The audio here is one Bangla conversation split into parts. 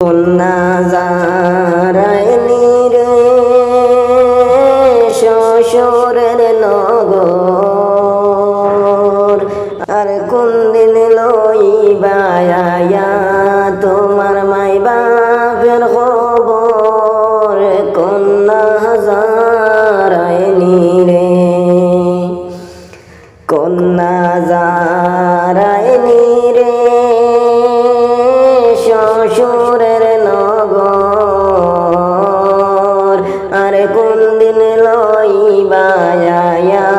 কন্যা যারাইনি রে শ্বশুরের নগর, আর কোন দিন লইবা আয়া তোমার মাই বাপের খবর। কন্যা যারাইনি রে, কন্যা যারাইনি রে শ্বশুরের নগর, আর কোন দিন লইবা আয়া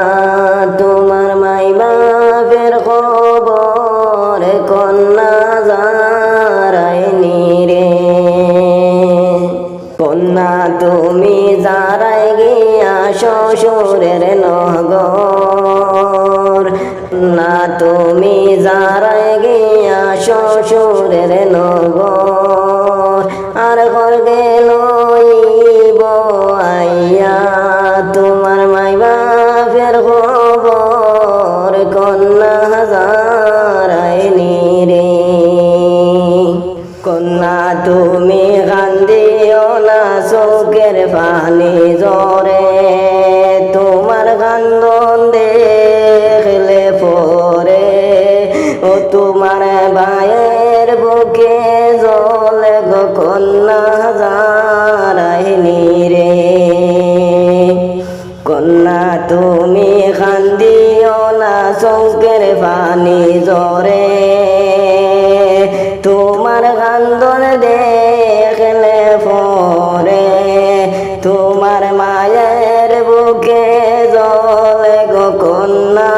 তোমার মাই বাপের খবর। কন্যা যারাইনি রে, কন্যা তুমি যারাই গিয়া শ্বশুরের নগর, না তুমি যারাই গিয়া শ্বশুরের নগর, আর ঘর গেল আইয়া তোমার মাই বাপের খবর। কন্যা যারাইনি রে, কন্যা তুমি কান্দিও না চোখের পানি জরে, তোমার কান্দন দেখলে পরে ও তোমার ভাইয়ের বুকে জলে গো। কন্যা যারাইনি রে, কন্যা তুমি কান্দিও না চোখের পানি জরে, তোমার কান্দন দেখলে পরে তোমার মায়ের বুকে জলে গো। কন্যা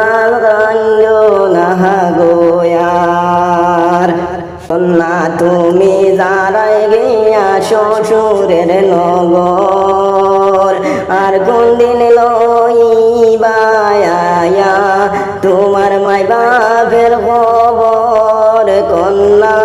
কান্দো না গোয়ার, কন্যা তুমি যারাই গিয়া শ্বশুরের নগর, আর কোন দিন লইবা আয়া তোমার মাই বাপের খবর। কন্যা